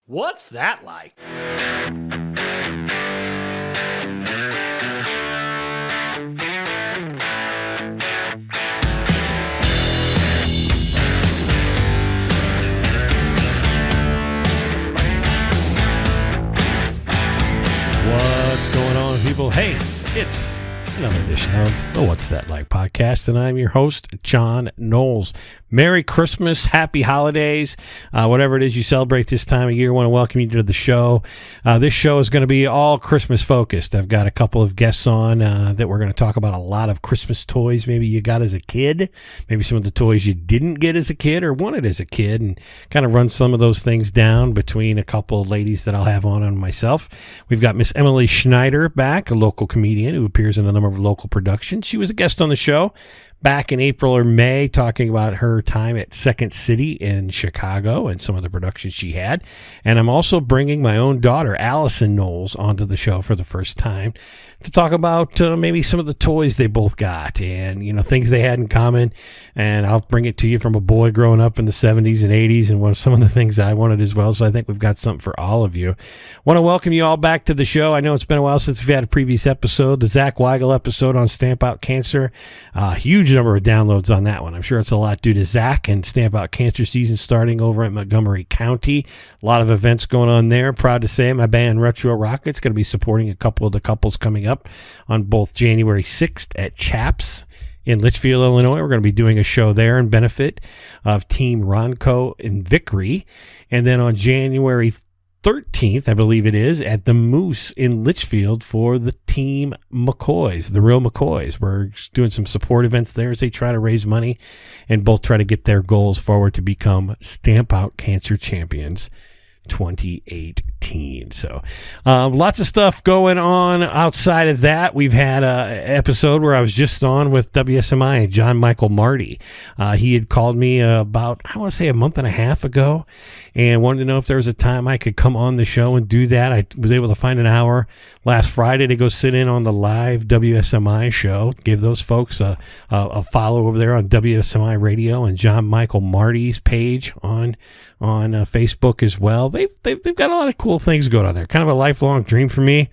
What's that like? What's going on, people? Hey, it's another edition of the What's That Like podcast, and I'm your host, John Knowles. Merry Christmas, happy holidays, whatever it is you celebrate this time of year. I want to welcome you to the show. This show is going to be all Christmas focused. I've got a couple of guests on that we're going to talk about a lot of Christmas toys maybe you got as a kid, maybe some of the toys you didn't get as a kid or wanted as a kid, and kind of run some of those things down between a couple of ladies that I'll have on myself. We've got Miss Emily Schneider back, a local comedian who appears in a number of local productions. She was a guest on the show back in April or May, talking about her time at Second City in Chicago and some of the productions she had. And I'm also bringing my own daughter, Allison Knowles, onto the show for the first time to talk about maybe some of the toys they both got and, you know, things they had in common. And I'll bring it to you from a boy growing up in the 70s and 80s and some of the things I wanted as well. So I think we've got something for all of you. Want to welcome you all back to the show. I know it's been a while since we've had a previous episode, the Zach Weigel episode on Stamp Out Cancer. Huge number of downloads on that one. I'm sure it's a lot due to Zach and Stamp Out Cancer season starting over at Montgomery County. A lot of events going on there. Proud to say my band Retro Rocket's going to be supporting a couple of the couples coming up on both January 6th at Chaps in Litchfield, Illinois. We're going to be doing a show there in benefit of Team Ronco in Vickery. And then on January 13th, I believe it is, at the Moose in Litchfield for the Team McCoys, the real McCoys. We're doing some support events there as they try to raise money and both try to get their goals forward to become Stamp Out Cancer Champions 2018. So lots of stuff going on outside of that. We've had an episode where I was just on with WSMI and John Michael Marty. He had called me about, I want to say, a month and a half ago and wanted to know if there was a time I could come on the show and do that. I was able to find an hour last Friday to go sit in on the live WSMI show. Give those folks a follow over there on WSMI Radio and John Michael Marty's page on Facebook as well. They've got a lot of cool things going on there. Kind of a lifelong dream for me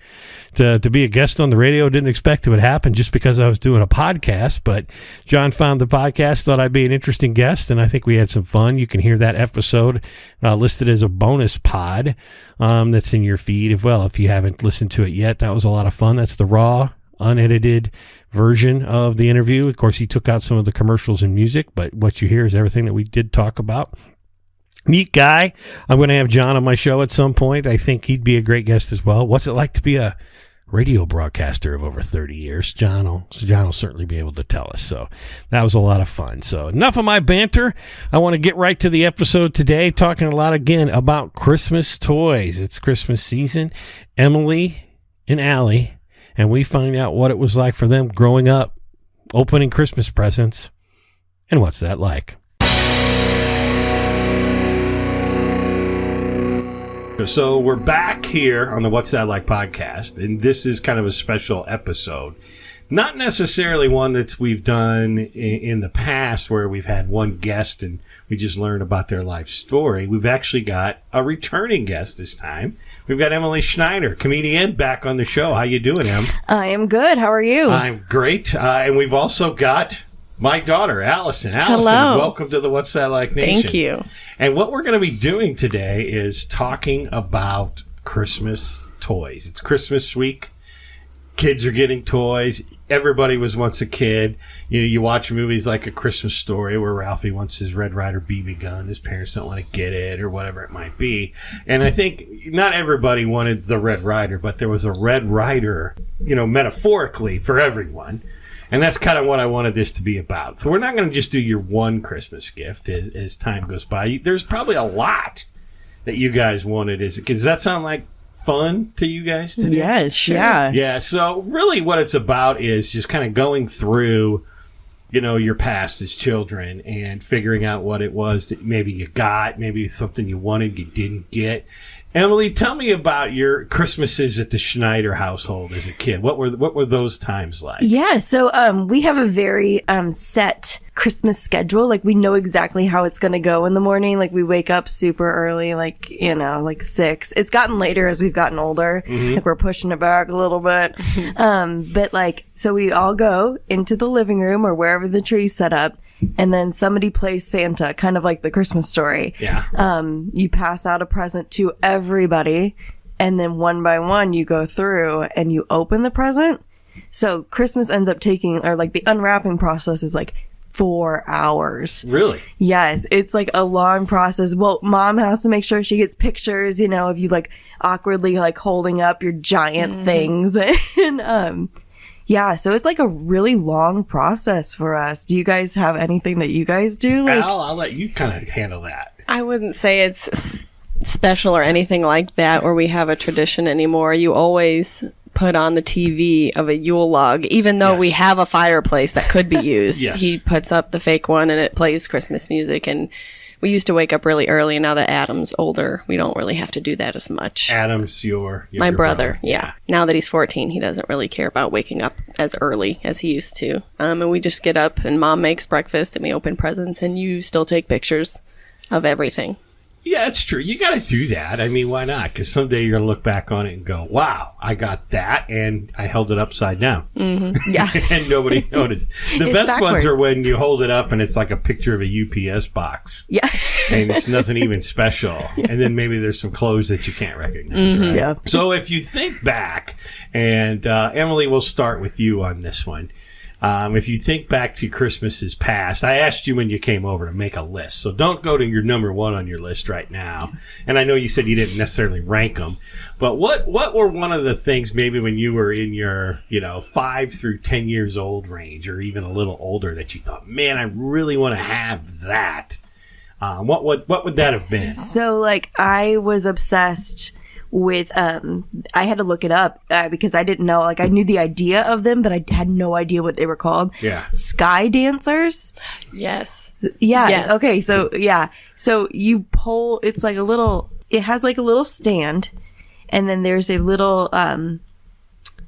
to be a guest on the radio. Didn't expect it would happen just because I was doing a podcast, but John found the podcast, thought I'd be an interesting guest, and I think we had some fun. You can hear that episode listed as a bonus pod that's in your feed as well if you haven't listened to it yet. That was a lot of fun. That's the raw, unedited version of the interview. Of course, he took out some of the commercials and music, but what you hear is everything that we did talk about. Neat guy. I'm going to have John on my show at some point. I think he'd be a great guest as well. What's it like to be a radio broadcaster of over 30 years? John will certainly be able to tell us. So that was a lot of fun. So enough of my banter. I want to get right to the episode today, talking a lot again about Christmas toys. It's Christmas season. Emily and Allie, and we find out what it was like for them growing up, opening Christmas presents, and what's that like. So we're back here on the What's That Like podcast, and this is kind of a special episode. Not necessarily one that we've done in the past where we've had one guest and we just learned about their life story. We've actually got a returning guest this time. We've got Emily Schneider, comedian, back on the show. How you doing, Em? I am good. How are you? I'm great. And we've also got my daughter, Allison. Hello. Welcome to the What's That Like Nation. Thank you. And what we're going to be doing today is talking about Christmas toys. It's Christmas week. Kids are getting toys. Everybody was once a kid. You watch movies like A Christmas Story where Ralphie wants his Red Ryder BB gun. His parents don't want to get it or whatever it might be. And I think not everybody wanted the Red Ryder, but there was a Red Ryder, metaphorically for everyone. And that's kind of what I wanted this to be about. So we're not going to just do your one Christmas gift as time goes by. There's probably a lot that you guys wanted. Does that sound like fun to you guys today? Yes, sure. Yeah. Yeah, so really what it's about is just kind of going through, your past as children and figuring out what it was that maybe you got, maybe something you wanted you didn't get. Emily, tell me about your Christmases at the Schneider household as a kid. What were those times like? Yeah, so we have a very set Christmas schedule. Like, we know exactly how it's going to go in the morning. Like, we wake up super early, like, like 6. It's gotten later as we've gotten older. Like, we're pushing it back a little bit. But, like, so we all go into the living room or wherever the tree's set up. And then somebody plays Santa, kind of like the Christmas Story. Yeah. You pass out a present to everybody, and then one by one you go through and you open the present. So Christmas ends up taking, or like the unwrapping process is like 4 hours. Really? Yes. It's like a long process. Well, mom has to make sure she gets pictures, of you like awkwardly like holding up your giant things. And, yeah, so it's like a really long process for us. Do you guys have anything that you guys do? Like, I'll let you kind of handle that. I wouldn't say it's special or anything like that, or we have a tradition anymore. You always put on the TV of a Yule log, even though we have a fireplace that could be used. Yes. He puts up the fake one and it plays Christmas music, and we used to wake up really early, and now that Adam's older, we don't really have to do that as much. Adam's my brother. Yeah. Now that he's 14, he doesn't really care about waking up as early as he used to. And we just get up, and mom makes breakfast, and we open presents, and you still take pictures of everything. Yeah, it's true. You got to do that. I mean, why not? Because someday you're going to look back on it and go, wow, I got that, and I held it upside down. Yeah. And nobody noticed. The best backwards. ones are when you hold it up and it's like a picture of a UPS box. Yeah. And it's nothing even special. And then maybe there's some clothes that you can't recognize, right? Yeah. So if you think back, and Emily, we'll start with you on this one. If you think back to Christmases past, I asked you when you came over to make a list. So don't go to your number one on your list right now. And I know you said you didn't necessarily rank them, but what were one of the things maybe when you were in your, 5 through 10 years old range, or even a little older, that you thought, man, I really want to have that? What would that have been? So, like, I was obsessed with, I had to look it up because I didn't know, like, I knew the idea of them, but I had no idea what they were called. Yeah. Sky dancers. Yes. Yeah. Yes. Okay. So, yeah. So you pull, it has like a little stand, and then there's a little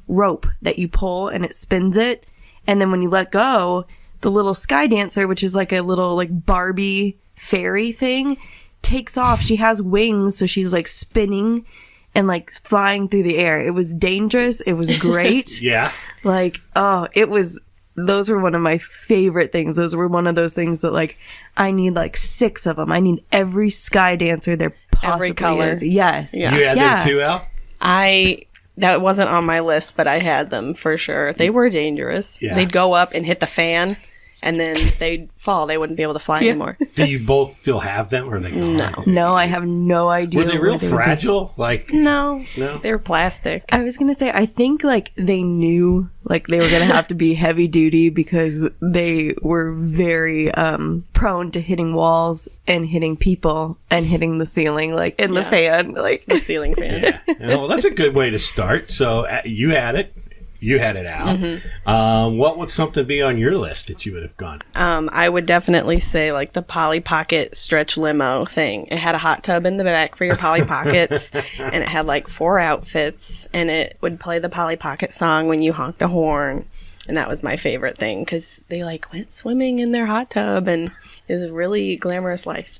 rope that you pull, and it spins it. And then when you let go, the little sky dancer, which is like a little like Barbie fairy thing, takes off. She has wings, so she's like spinning and like flying through the air. It was dangerous. It was great. Yeah. Like, those were one of my favorite things. Those were one of those things that, like, I need like 6 of them. I need every sky dancer there possibly Every color. is. Yes. Yeah. You had them too, Al? That wasn't on my list, but I had them for sure. They were dangerous. Yeah. They'd go up and hit the fan, and then they'd fall. They wouldn't be able to fly anymore. Do you both still have them, or are they gone? No, I have no idea. Were they real where were. fragile? Like, No. No? They were plastic. I was going to say, I think like they knew like they were going to have to be heavy duty because they were very prone to hitting walls and hitting people and hitting the ceiling, like in the fan, like The ceiling fan. yeah. Well, that's a good way to start. So you had it. You had it out. What would something be on your list that you would have gone? I would definitely say like the Polly Pocket stretch limo thing. It had a hot tub in the back for your Polly Pockets, and it had like 4 outfits, and it would play the Polly Pocket song when you honked a horn. And that was my favorite thing because they like went swimming in their hot tub, and it was a really glamorous life.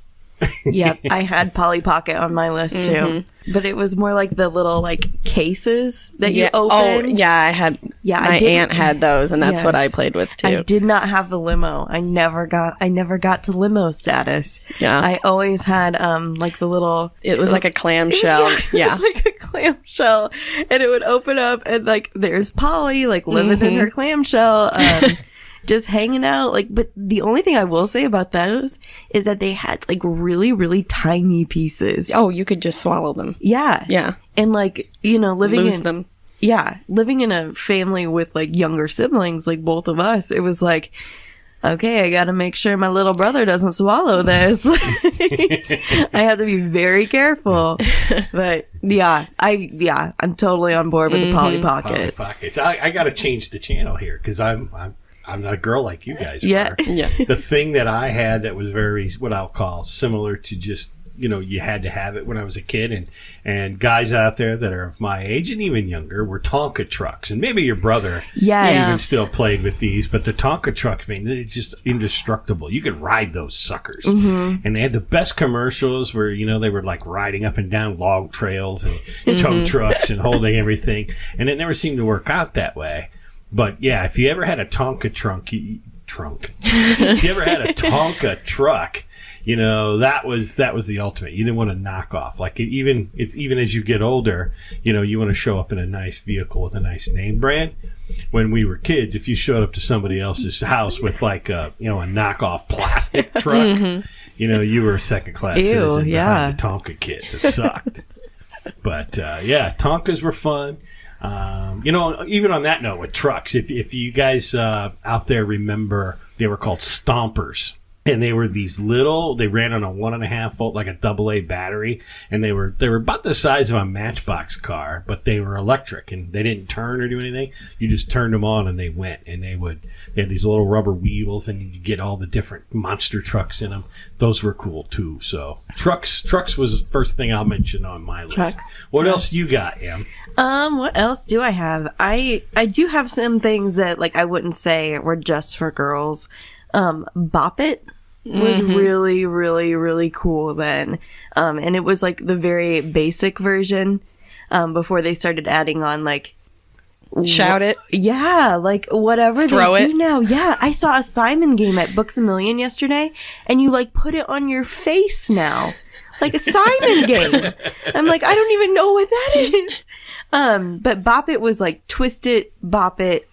Yep, I had Polly Pocket on my list too, but it was more like the little like cases that you open. Oh, yeah, I had. Yeah, my aunt had those, and that's what I Yes. played with too. I did not have the limo. I never got to limo status. Yeah. I always had like the little. It was like a clamshell. Yeah. It was like a clamshell, and it would open up, and like there's Polly like living in her clamshell. Just hanging out, like, but the only thing I will say about those is that they had like really, really tiny pieces. Oh, you could just swallow them. Yeah. Yeah. And like, living Lose in them. Yeah, living in a family with like younger siblings, like both of us, it was like, okay, I got to make sure my little brother doesn't swallow this. I have to be very careful. But I'm totally on board with the Polly Pocket. Polly Pockets. I got to change the channel here because I'm not a girl like you guys Yeah. were. Yeah. The thing that I had that was very, what I'll call similar to just you had to have it when I was a kid, and guys out there that are of my age and even younger were Tonka trucks, and maybe your brother Yes. even still played with these, but the Tonka trucks, man, they're just indestructible. You could ride those suckers, and they had the best commercials where they were like riding up and down log trails and tow trucks and holding everything, and it never seemed to work out that way. But yeah, if you ever had a Tonka if you ever had a Tonka truck, that was the ultimate. You didn't want to knock off. Like even as you get older, you want to show up in a nice vehicle with a nice name brand. When we were kids, if you showed up to somebody else's house with like a knockoff plastic truck, you were a second class citizen behind the Tonka kids. It sucked. But Tonkas were fun. Even on that note with trucks, if you guys out there remember, they were called Stompers. And they were these they ran on a 1.5 volt, like a AA battery. And they were about the size of a Matchbox car, but they were electric and they didn't turn or do anything. You just turned them on and they went, and they had these little rubber wheels, and you get all the different monster trucks in them. Those were cool too. So trucks was the first thing I'll mention on my list. Trucks. What else you got, Em? What else do I have? I do have some things that like I wouldn't say were just for girls. Bop It was really, really, really cool then. And it was like the very basic version, before they started adding on like Shout It. Yeah, like whatever Throw they it. do now. Yeah, I saw a Simon game at Books A Million yesterday, and you like put it on your face now. Like a Simon game. I'm like, I don't even know what that is. But Bop It was like twist it, bop it,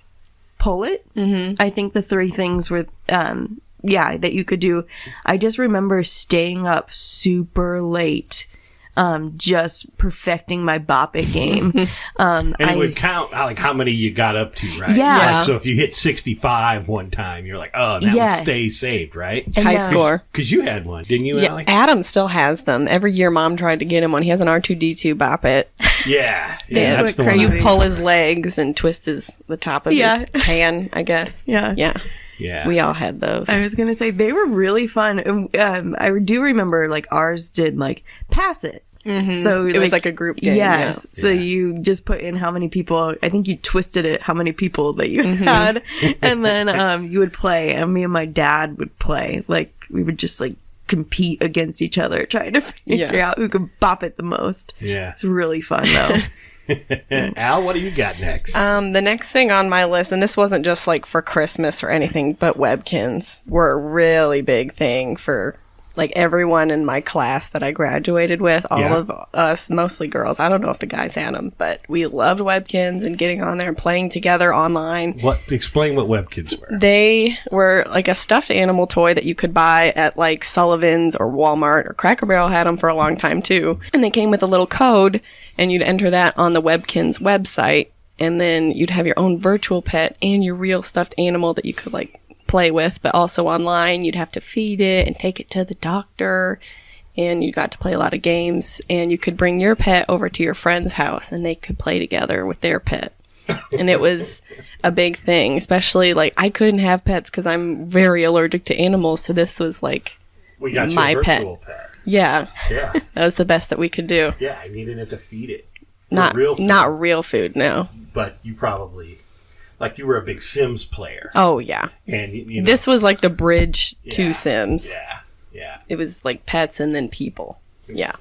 pull it. I think the three things were, that you could do. I just remember staying up super late, just perfecting my Bop It game. And it would count like how many you got up to, right? Yeah. Like, so if you hit 65 one time, you're like, oh, that one stays saved, right? And, High score. Because you had one, didn't you, Yeah, Allie? Adam still has them. Every year Mom tried to get him one. He has an R2-D2 Bop It. Yeah, Yeah, that's the one. You crazy. pull his legs and twist the top of his can, I guess. Yeah. Yeah. We all had those. I was gonna say they were really fun. I do remember like ours did like pass it. So It was like a group game. Yes. So you just put in how many people. I think you twisted it how many people that you had, and then you would play. And me and my dad would play. Like we would just like compete against each other, trying to figure out who could bop it the most. Yeah. It's really fun though. Al, what do you got next? The next thing on my list, and this wasn't just like for Christmas or anything, but Webkins were a really big thing for like everyone in my class that I graduated with, all of us, mostly girls. I don't know if the guys had them, but we loved Webkins and getting on there and playing together online. Explain what Webkins were. They were like a stuffed animal toy that you could buy at like Sullivan's or Walmart, or Cracker Barrel had them for a long time too. And they came with a little code, and you'd enter that on the Webkins website, and then you'd have your own virtual pet and your real stuffed animal that you could like play with, but also online you'd have to feed it and take it to the doctor, and you got to play a lot of games, and you could bring your pet over to your friend's house and they could play together with their pet. And it was a big thing, especially like I couldn't have pets because I'm very allergic to animals, so this was like We got my your pet. virtual pet. Yeah, Yeah. that was the best that we could do. Yeah, I needed it to feed it. For Not real food. not real food, no. But you probably, like you were a big Sims player. Oh yeah, And you know, this was like the bridge to Yeah. Sims. Yeah. It was like pets and then people. Yeah.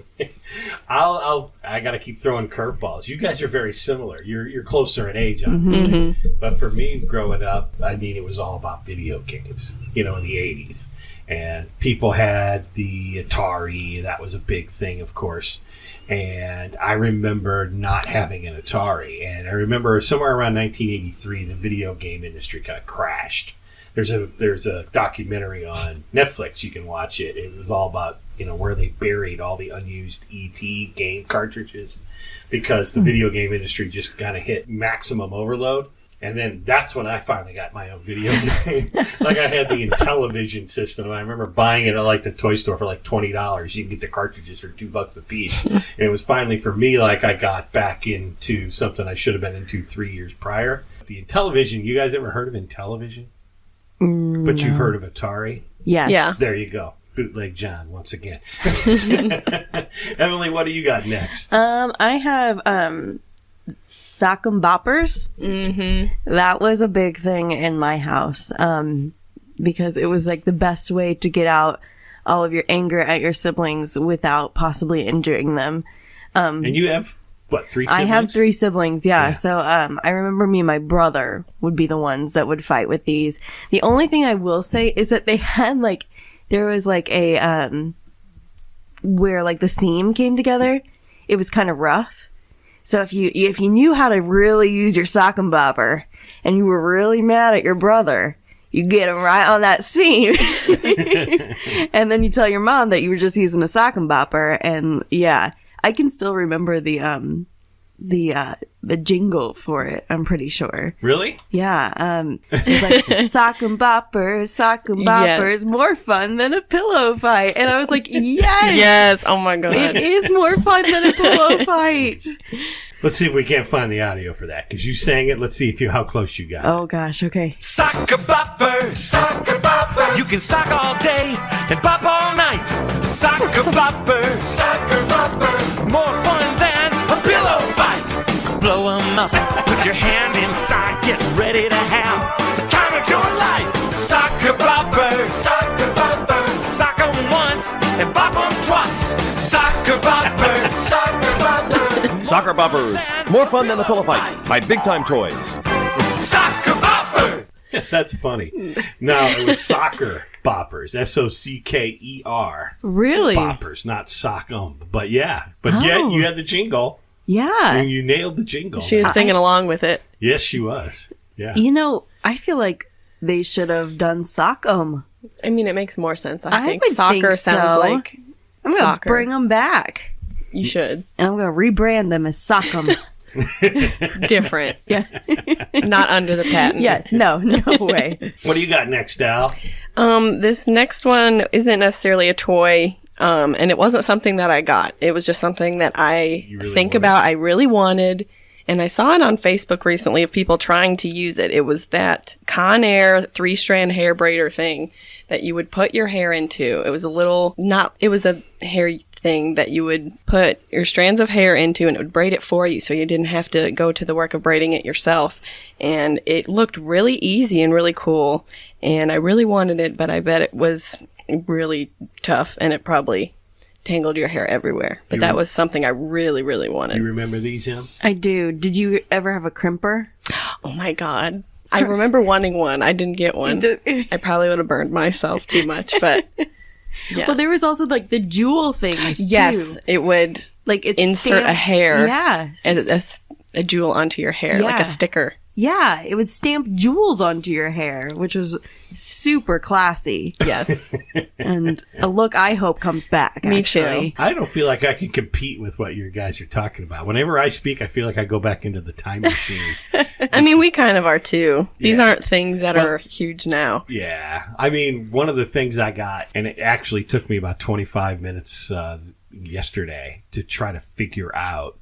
I gotta keep throwing curveballs. You guys are very similar. You're closer in age, obviously. But for me, growing up, I mean, it was all about video games. In the '80s, and people had the Atari. That was a big thing, of course. And I remember not having an Atari. And I remember somewhere around 1983, the video game industry kind of crashed. There's a documentary on Netflix. You can watch it. It was all about where they buried all the unused ET game cartridges, because the video game industry just kind of hit maximum overload. And then that's when I finally got my own video game. Like I had the Intellivision system. And I remember buying it at like the toy store for like $20. You can get the cartridges for $2 a piece. And it was finally for me like I got back into something I should have been into 3 years prior. The Intellivision. You guys ever heard of Intellivision? But you've heard of Atari? Yes. Yeah. There you go. Bootleg John once again. Emily, what do you got next? I have sock and boppers. Mm-hmm. That was a big thing in my house because it was like the best way to get out all of your anger at your siblings without possibly injuring them. And you have, what, 3 siblings? I have 3 siblings, yeah. So I remember me and my brother would be the ones that would fight with these. The only thing I will say is that they had like, there was like a, where like the seam came together, it was kind of rough. So if you knew how to really use your sock and bopper and you were really mad at your brother, you get him right on that seam. And then you tell your mom that you were just using a sock and bopper. And yeah, I can still remember the jingle for it. I'm pretty sure. Really? Yeah. It's like sock and boppers, more fun than a pillow fight. And I was like, yes, Yes. Oh my God. it is more fun than a pillow fight. Let's see if we can't find the audio for that, because you sang it. Let's see if how close you got. Oh gosh. Okay. Soccer bopper, soccer bopper. You can sock all day and bop all night. Soccer bopper, soccer bopper. More fun than a pillow fight. Blow 'em up, put your hand inside, get ready to have the time of your life. Soccer bopper, soccer bopper. Sock 'em once and bop 'em twice. Soccer bopper, soccer bopper. Soccer Boppers, more fun than a pillow fight by Big Time Toys. Soccer bopper. That's funny. No, it was soccer boppers. SOCKER. Really? Boppers, not sock 'em. But yeah. But Oh. yet you had the jingle. Yeah. And you nailed the jingle. She was singing along with it. Yes, she was. Yeah. You know, I feel like they should have done sock-'em. I mean, it makes more sense. I think would soccer think sounds so. like I'm going to soccer. bring them back. You should. And I'm going to rebrand them as sock-'em. Different. Yeah. Not under the patent. Yes. No way. What do you got next, Al? This next one isn't necessarily a toy. And it wasn't something that I got. It was just something that I You really think wanted? about. I really wanted. And I saw it on Facebook recently of people trying to use it. It was that Conair 3-strand hair braider thing that you would put your hair into. It was it was a hair thing that you would put your strands of hair into and it would braid it for you so you didn't have to go to the work of braiding it yourself. And it looked really easy and really cool. And I really wanted it, but I bet it was really tough and it probably tangled your hair everywhere. But that was something I really, really wanted. You remember these, Em? I do. Did you ever have a crimper? Oh my God. I remember wanting one. I didn't get one. I probably would have burned myself too much, but yeah. Well, there was also like the jewel things Yes, too. it would Like it insert a stamps- hair Yeah. and a jewel onto your hair, like Yeah. a sticker. Yeah, it would stamp jewels onto your hair, which was super classy. Yes. And a look I hope comes back. Me actually. too. I don't feel like I can compete with what you guys are talking about. Whenever I speak, I feel like I go back into the time machine. I mean, we kind of are too. These Yeah. aren't things that are huge now. Yeah. I mean, one of the things I got, and it actually took me about 25 minutes yesterday to try to figure out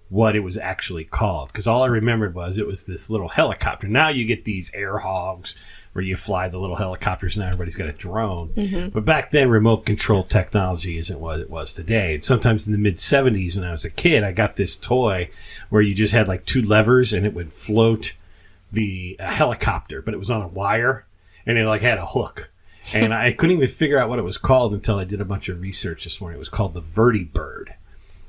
what it was actually called. Because all I remembered was it was this little helicopter. Now you get these air hogs where you fly the little helicopters. Now everybody's got a drone. But back then, remote control technology isn't what it was today. And sometimes in the mid-'70s when I was a kid, I got this toy where you just had like 2 levers and it would float the helicopter, but it was on a wire and it like had a hook. And I couldn't even figure out what it was called until I did a bunch of research this morning. It was called the Vertibird.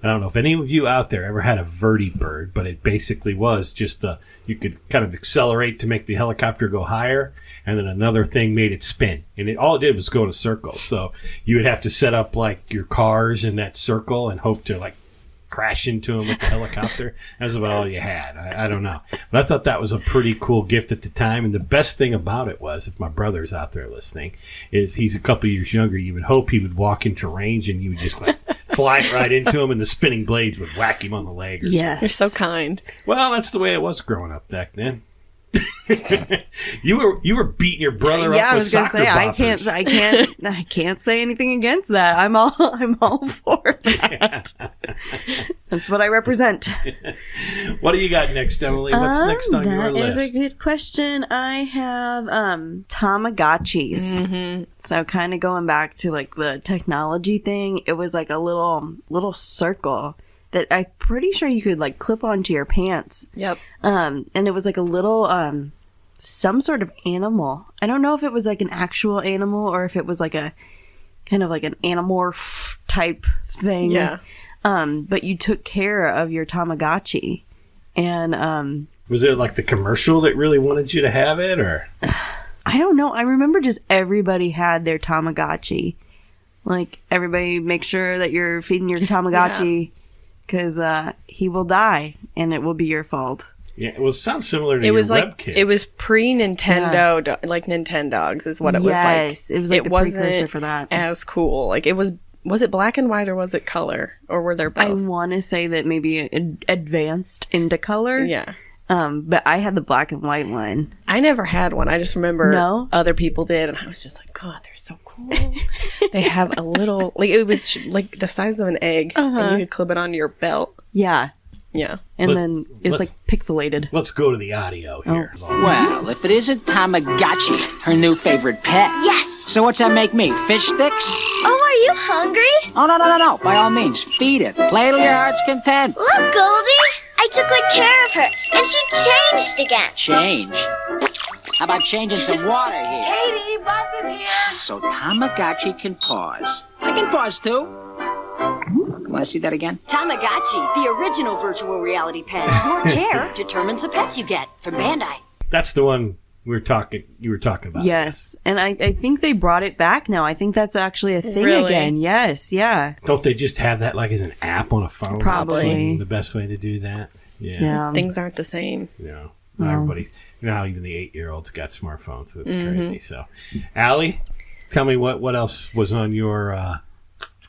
I don't know if any of you out there ever had a Vertibird, but it basically was just you could kind of accelerate to make the helicopter go higher, and then another thing made it spin. And all it did was go in a circle. So you would have to set up like your cars in that circle and hope to like crash into them with the helicopter. That's about all you had. I don't know. But I thought that was a pretty cool gift at the time. And the best thing about it was, if my brother's out there listening, is he's a couple years younger. You would hope he would walk into range and you would just like fly right into him and the spinning blades would whack him on the leg. Or Yes. You're so kind. Well, that's the way it was growing up back then. You were beating your brother Yeah, up I with was gonna soccer say boppers. I can't say anything against that. I'm all for that. That's what I represent. What do you got next, Emily? What's next on your list? That is a good question. I have Tamagotchis. Mm-hmm. So kind of going back to like the technology thing, it was like a little circle that I'm pretty sure you could like clip onto your pants. Yep. And it was like a little some sort of animal. I don't know if it was like an actual animal or if it was like a kind of like an animorph type thing. Yeah. But you took care of your Tamagotchi. And was it like the commercial that really wanted you to have it, or? I don't know. I remember just everybody had their Tamagotchi. Like, everybody make sure that you're feeding your Tamagotchi because he will die and it will be your fault. Yeah, it sounds similar to It your was like WebKit. it was pre-Nintendo, like Nintendogs is what it was like. Yes, it was like the precursor for that. As cool. Like it was it black and white or was it color, or were there both? I want to say that maybe it advanced into color. Yeah. But I had the black and white one. I never had one. I just remember No? other people did, and I was just like, God, they're so cool. They have a little, like, it was like the size of an egg, and you could clip it onto your belt. Yeah. Yeah. And Let's- then it's let's- like pixelated. Let's go to the audio here. Well, if it isn't Tamagotchi, her new favorite pet. Yes. So what's that make me? Fish sticks? Oh, are you hungry? Oh, no. By all means, feed it. Play till your heart's content. Look, Goldie. I took good care of her, and she changed again. Change? How about changing some water here? Katie, Bus is here. So Tamagotchi can pause. I can pause too. Want to see that again? Tamagotchi, the original virtual reality pet. Your care determines the pets you get from Bandai. That's the one you were talking about. Yes. And I think they brought it back now. I think that's actually a thing Really? again. Yes. Yeah. Don't they just have that like as an app on a phone? Probably. Seem the best way to do that. Yeah. Yeah. Things aren't the same. Everybody, now even the 8-year-olds got smartphones. That's crazy. So, Allie, tell me what else was on your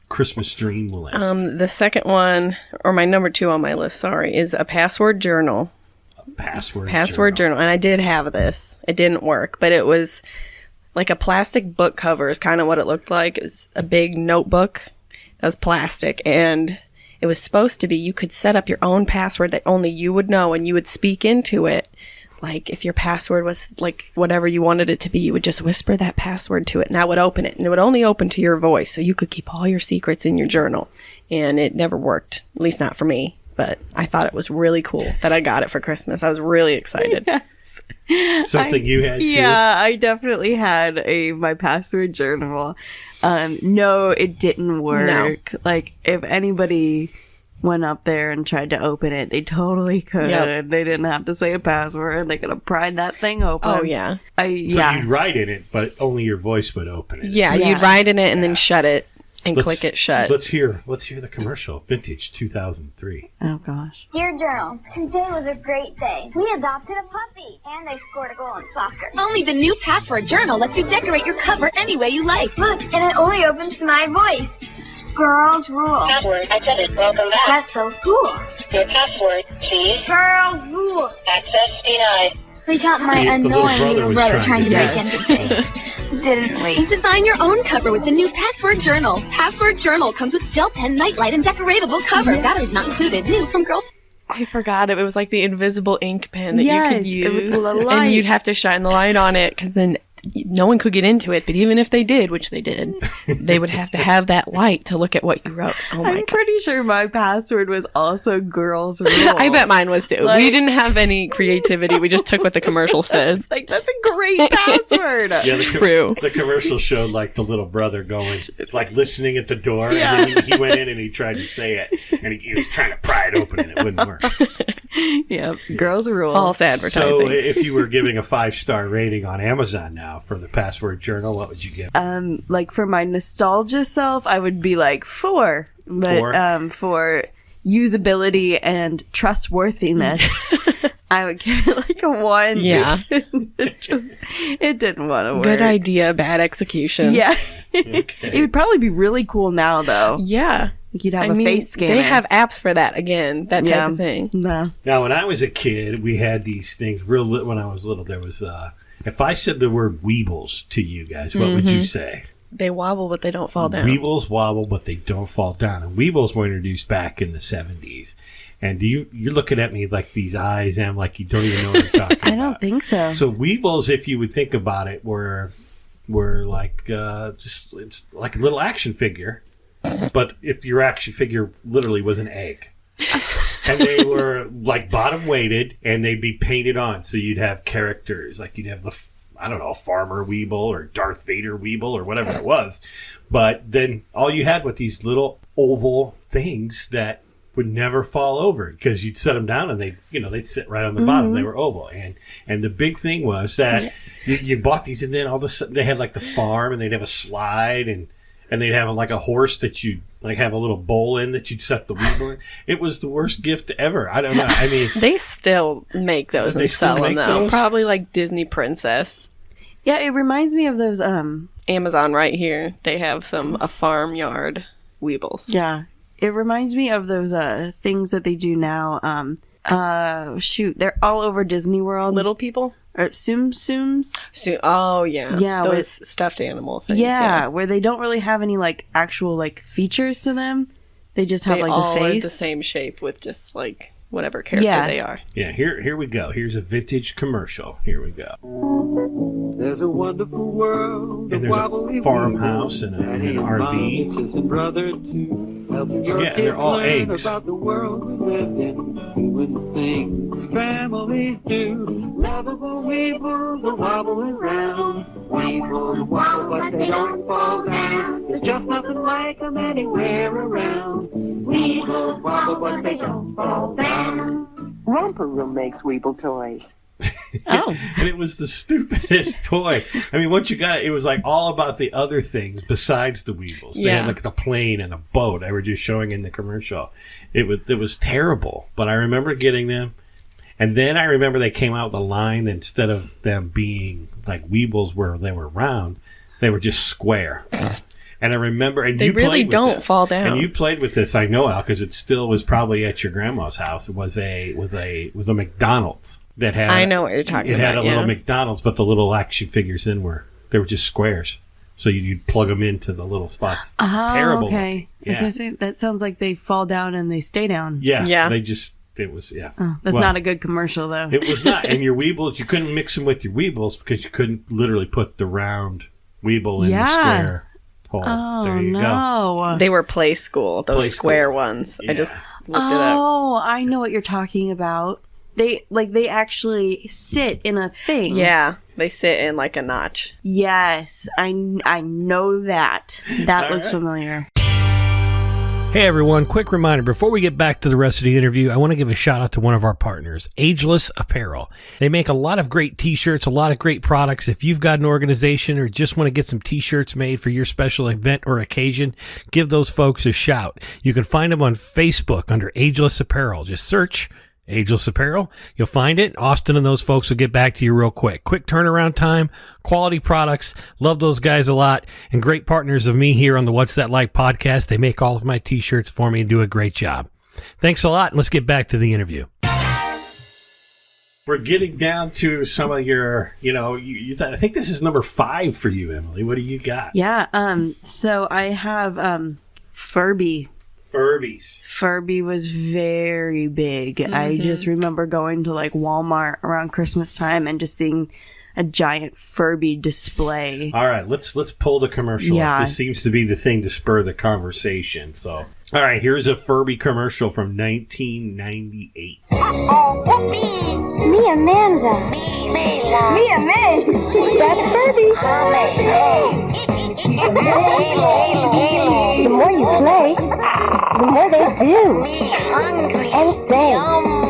Christmas dream list? The second one, or my number 2 on my list, sorry, is a password journal. Password Journal. And I did have this. It didn't work, but it was like a plastic book cover is kind of what it looked like. It was a big notebook that was plastic, and it was supposed to be you could set up your own password that only you would know, and you would speak into it. Like if your password was like whatever you wanted it to be, you would just whisper that password to it, and that would open it, and it would only open to your voice, so you could keep all your secrets in your journal. And it never worked, at least not for me. But I thought it was really cool that I got it for Christmas. I was really excited. Something you had too? Yeah, I definitely had my password journal. No, it didn't work. Like, if anybody went up there and tried to open it, they totally could. Yep. They didn't have to say a password. They could have pried that thing open. Oh, yeah. So you'd write in it, but only your voice would open it. Yeah, you'd write in it and then shut it and click it shut. Let's hear the commercial. Vintage 2003. Oh, gosh. Dear Journal, today was a great day. We adopted a puppy, and I scored a goal in soccer. Only the new password journal lets you decorate your cover any way you like. Look, and it only opens to my voice. Girls rule. Password accepted. Welcome back. That's so cool. Your password, please. Girls rule. Access denied. We got my See, the little annoying brother little was brother trying trying to to do break into things. Didn't we? Design your own cover with the new password journal. Password journal comes with gel pen, nightlight, and decoratable cover. Batteries not included. New from Girls. I forgot it was like the invisible ink pen that you Yes, could it was use. the light. And you'd have to shine the light on it because then no one could get into it. But even if they did, which they did, they would have to have that light to look at what you wrote. Oh my I'm God. pretty sure my password was also girls rule. I bet mine was too. Like- We didn't have any creativity. We just took what the commercial said. Like, that's a great password. Yeah, True. The commercial showed like the little brother going, like listening at the door, and then he went in and he tried to say it, and he was trying to pry it open, and it wouldn't work. Yep. Girls rule. False advertising. So, if you were giving a 5-star rating on Amazon now for the password journal, what would you give? Like, for my nostalgia self, I would be like 4. But 4? For usability and trustworthiness, I would give it like a 1. Yeah. it didn't want to work. Good idea, bad execution. Yeah. It would probably be really cool now, though. Yeah. Like you'd have a face scanner. They have apps for that, again, that type of thing. No. Now, when I was a kid, we had these things. When I was little, there was, if I said the word weebles to you guys, what would you say? They wobble, but they don't fall down. Weebles wobble, but they don't fall down. And weebles were introduced back in the 70s. And you're looking at me like these eyes, and I'm like, you don't even know what I'm talking about. I don't think so. So weebles, if you would think about it, were like it's like a little action figure, but if your action figure literally was an egg. And they were like bottom weighted, and they'd be painted on. So you'd have characters, like you'd have Farmer Weeble or Darth Vader Weeble or whatever it was. But then all you had were these little oval things that would never fall over because you'd set them down and they'd sit right on the bottom. They were oval. And the big thing was that you bought these, and then all of a sudden they had like the farm, and they'd have a slide, and they'd have like a horse that you'd like have a little bowl in that you'd set the Weeble in. It was the worst gift ever. I don't know. I mean, they still make those and sell them though. Those? Probably like Disney Princess. Yeah, it reminds me of those Amazon right here. They have a farmyard Weebles. Yeah. It reminds me of those things that they do now. They're all over Disney World. Little people? Or Tsum. Oh, yeah. Yeah. Those stuffed animal things. Yeah, where they don't really have any like actual like features to them. They just have like all the face. Are the same shape with just like whatever character they are. Yeah, here we go. Here's a vintage commercial. Here we go. There's a wonderful world. And there's a farmhouse and an RV. And brother too. Helping your yeah, they're all eggs. About the world we live in, doing things families do. Lovable weevils are wobbling around. Weevils wobble, but they don't fall down. There's just nothing like them anywhere around. Weevils wobble, but they don't fall down. Romper Room makes Weeble toys. Oh. And it was the stupidest toy. I mean, once you got it, it was like all about the other things besides the Weebles. They had like the plane and a boat. They were just showing in the commercial. It was terrible. But I remember getting them. And then I remember they came out with a line, instead of them being like Weebles where they were round, they were just square. And I remember, and they you really played with don't this. fall down. And you played with this, I know, Al, because it still was probably at your grandma's house. It was a McDonald's that had. I know what you're talking about. It had a little McDonald's, but the little action figures they were just squares. So you'd plug them into the little spots. Oh, terrible. Okay. Yeah. I was gonna say that sounds like they fall down and they stay down. Yeah. It was. Oh, that's not a good commercial though. It was not. And your Weebles, you couldn't mix them with your Weebles because you couldn't literally put the round Weeble in the square. Oh, there you go. They were Play School, those square ones. Yeah. I just looked it up. Oh, I know what you're talking about. They actually sit in a thing. Yeah, they sit in like a notch. Yes, I know that. That looks familiar. Hey everyone, quick reminder, before we get back to the rest of the interview, I want to give a shout out to one of our partners, Ageless Apparel. They make a lot of great t-shirts, a lot of great products. If you've got an organization or just want to get some t-shirts made for your special event or occasion, give those folks a shout. You can find them on Facebook under Ageless Apparel. Just search Ageless Apparel. You'll find it. Austin and those folks will get back to you real quick. Quick turnaround time, quality products. Love those guys a lot. And great partners of me here on the What's That Like podcast. They make all of my t-shirts for me and do a great job. Thanks a lot. And let's get back to the interview. We're getting down to some of your, I think this is number 5 for you, Emily. What do you got? Yeah. So I have Furby. Furby was very big. Mm-hmm. I just remember going to like Walmart around Christmas time and just seeing a giant Furby display. All right, let's pull the commercial. Yeah. This seems to be the thing to spur the conversation. So, all right, here's a Furby commercial from 1998. Uh-oh, whoopee! Me Amanda. Me Mela. Me Amanda. That's Furby. The more you play, the more they do. And say,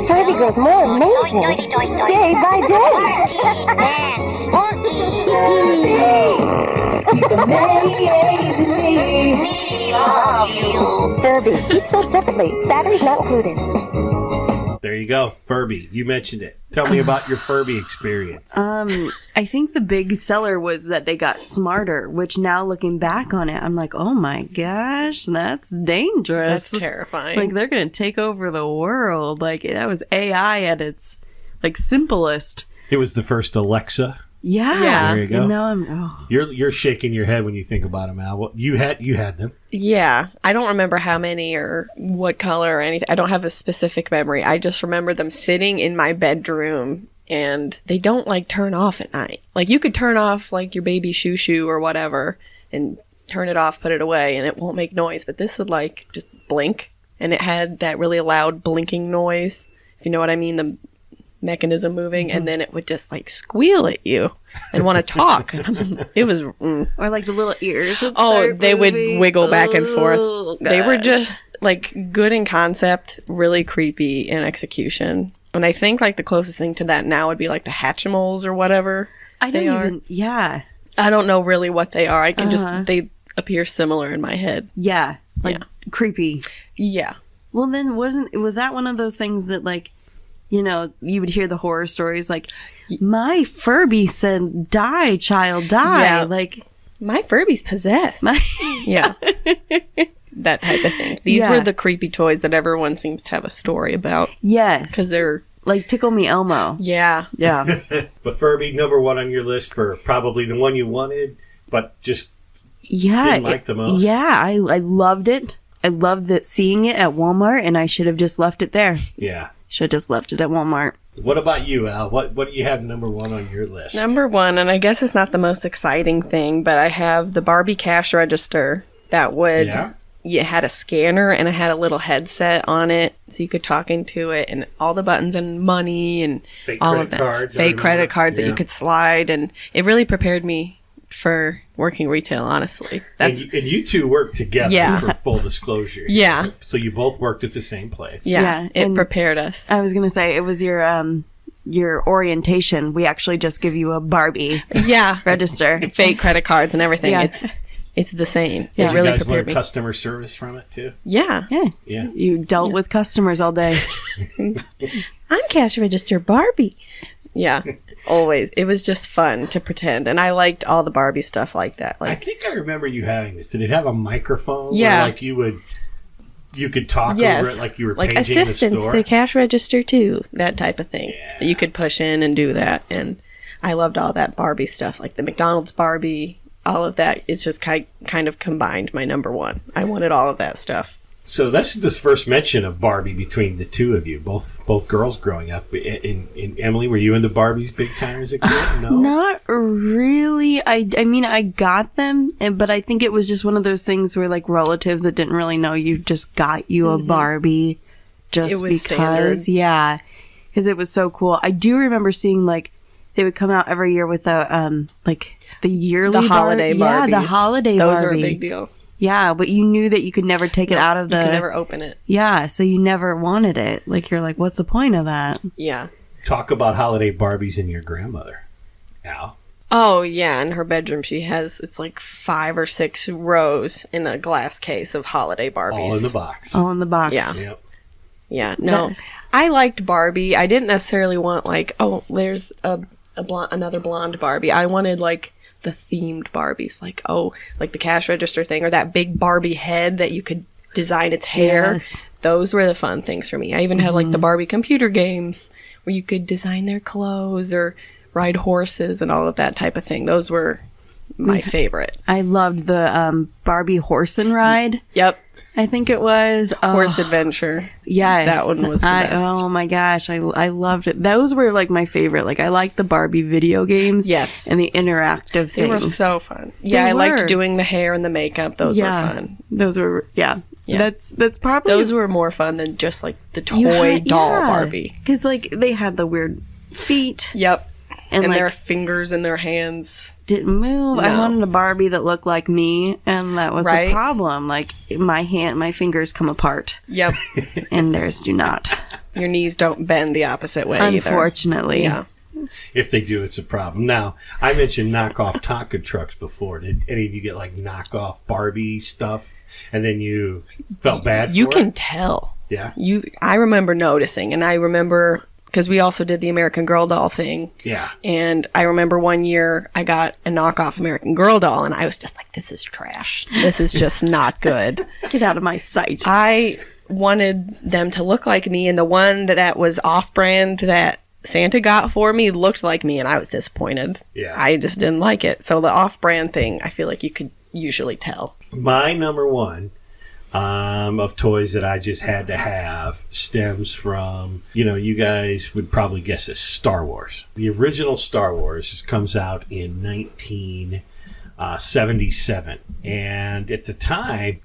Furby grows more amazing day by day. Furby, each sold separately. Batteries not included. There you go. Furby. You mentioned it. Tell me about your Furby experience. I think the big seller was that they got smarter, which now looking back on it, I'm like, oh my gosh, that's dangerous. That's terrifying. Like, they're going to take over the world. Like, that was AI at its, like, simplest. It was the first Alexa. Yeah. There you go. And now You're shaking your head when you think about them, Al. Well, you had them. Yeah. I don't remember how many or what color or anything. I don't have a specific memory. I just remember them sitting in my bedroom, and they don't, like, turn off at night. Like, you could turn off, like, your baby shoo-shoo or whatever and turn it off, put it away, and it won't make noise. But this would, like, just blink, and it had that really loud blinking noise, if you know what I mean, the mechanism moving, and then it would just, like, squeal at you and want to talk. It was or like the little ears would they would wiggle back and forth. Oh, they were gosh. just, like, good in concept, really creepy in execution. And I think, like, the closest thing to that now would be, like, the Hatchimals or whatever. I don't even I don't know really what they are. I can just, they appear similar in my head. Yeah, like creepy. Yeah. Well, then was that one of those things that, like, you know, you would hear the horror stories like, my Furby said, die, child, die. Yeah. Like, my Furby's possessed. Yeah. That type of thing. These were the creepy toys that everyone seems to have a story about. Yes. Because they're... like Tickle Me Elmo. Yeah. Yeah. But Furby, number one on your list for probably the one you wanted, but just didn't like the most. Yeah, I loved it. I loved seeing it at Walmart, and I should have just left it there. Yeah. Should have just left it at Walmart. What about you, Al? What do you have number one on your list? Number one, and I guess it's not the most exciting thing, but I have the Barbie cash register that would... Yeah. You had a scanner, and it had a little headset on it, so you could talk into it, and all the buttons and money and fake all credit of that. cards, Fake credit cards that you could slide, and it really prepared me for working retail, honestly. And you two worked together for full disclosure. Yeah. So you both worked at the same place. Yeah, it prepared us. I was going to say, it was your orientation. We actually just give you a Barbie register. Fake credit cards and everything. Yeah. It's the same. Did It really you guys prepared learn me. customer service from it too? Yeah. Yeah. You dealt with customers all day. I'm cash register Barbie. Yeah. Always. It was just fun to pretend. And I liked all the Barbie stuff like that. I think I remember you having this. Did it have a microphone? Yeah. Where, like, you could talk over it like you were like paging the assistants store? to cash register too. That type of thing. Yeah. You could push in and do that. And I loved all that Barbie stuff. Like the McDonald's Barbie. All of that. It's just kind of combined my number one. I wanted all of that stuff. So this is this first mention of Barbie between the two of you, both girls growing up. In Emily, were you into Barbies big time as a kid? No, not really. I mean, I got them, but I think it was just one of those things where, like, relatives that didn't really know you just got you a Barbie just it was because. Standard. Yeah, because it was so cool. I do remember seeing, like, they would come out every year with the yearly holiday Barbies. Yeah, the holiday Those Barbie. are a big deal. Yeah, but you knew that you could never take it out of the... You could never open it. Yeah, so you never wanted it. Like, you're like, what's the point of that? Yeah. Talk about holiday Barbies and your grandmother, Al. Oh, yeah. In her bedroom, she has, it's like 5 or 6 rows in a glass case of holiday Barbies. All in the box. All in the box. Yeah. Yep. Yeah. No, I liked Barbie. I didn't necessarily want, like, oh, there's another blonde Barbie. I wanted, like, the themed Barbies, like the cash register thing, or that big Barbie head that you could design its hair. Yes. Those were the fun things for me. I even had, like, the Barbie computer games where you could design their clothes or ride horses and all of that type of thing. Those were my favorite. I loved the Barbie horse and ride. Yep. I think it was Horse Adventure. Yes, that one was the best. Oh my gosh, I loved it. Those were, like, my favorite. Like, I liked the Barbie video games. Yes, and the interactive things. They were so fun. Yeah, I liked doing the hair and the makeup. Those were fun. Those were That's probably those were more fun than just, like, the toy doll Barbie. Because, like, they had the weird feet. Yep. And like, their fingers and their hands didn't move. No. I wanted a Barbie that looked like me, and that was a problem. Like, my fingers come apart. Yep. And theirs do not. Your knees don't bend the opposite way Unfortunately. either. Yeah. If they do, it's a problem. Now, I mentioned knockoff Tonka trucks before. Did any of you get, like, knockoff Barbie stuff, and then you felt bad for You it? can tell Yeah. I remember noticing, and I remember because we also did the American Girl doll thing. Yeah. And I remember one year I got a knockoff American Girl doll, and I was just like, this is trash. This is just not good. Get out of my sight. I wanted them to look like me, and the one that was off-brand that Santa got for me looked like me, and I was disappointed. Yeah. I just didn't like it. So the off-brand thing, I feel like you could usually tell. My number one of toys that I just had to have stems from, you guys would probably guess this, Star Wars. The original Star Wars comes out in 1977. And at the time,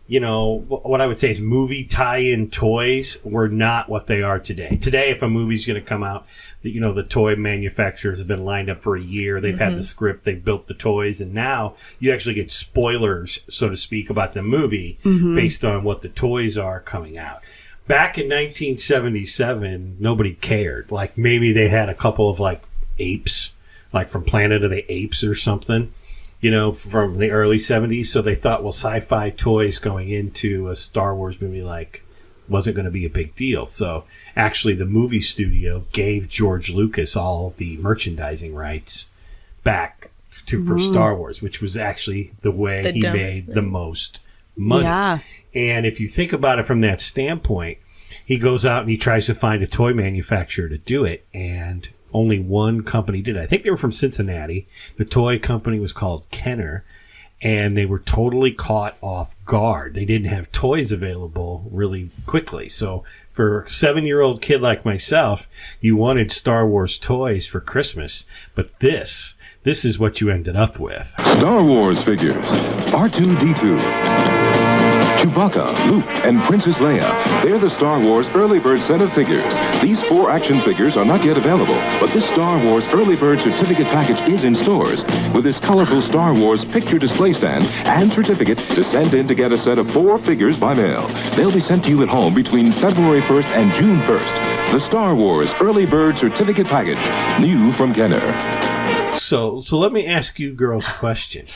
what I would say is movie tie-in toys were not what they are today. Today, if a movie's going to come out, the toy manufacturers have been lined up for a year. They've had the script, they've built the toys, and now you actually get spoilers, so to speak, about the movie based on what the toys are coming out. Back in 1977, nobody cared. Like, maybe they had a couple of, apes, from Planet of the Apes or something. From the early 70s. So they thought, well, sci-fi toys going into a Star Wars movie, wasn't going to be a big deal. So actually the movie studio gave George Lucas all the merchandising rights back for Star Wars, which was actually the way he made the most money. Yeah. And if you think about it from that standpoint, he goes out and he tries to find a toy manufacturer to do it, and only one company did it. I think they were from Cincinnati. The toy company was called Kenner, and they were totally caught off guard. They didn't have toys available really quickly. So for a 7-year-old kid like myself, you wanted Star Wars toys for Christmas, but this is what you ended up with. Star Wars figures. R2-D2. Chewbacca, Luke, and Princess Leia. They're the Star Wars Early Bird set of figures. These 4 action figures are not yet available, but this Star Wars Early Bird certificate package is in stores with this colorful Star Wars picture display stand and certificate to send in to get a set of 4 figures by mail. They'll be sent to you at home between February 1st and June 1st. The Star Wars Early Bird certificate package, new from Kenner. So let me ask you girls a question.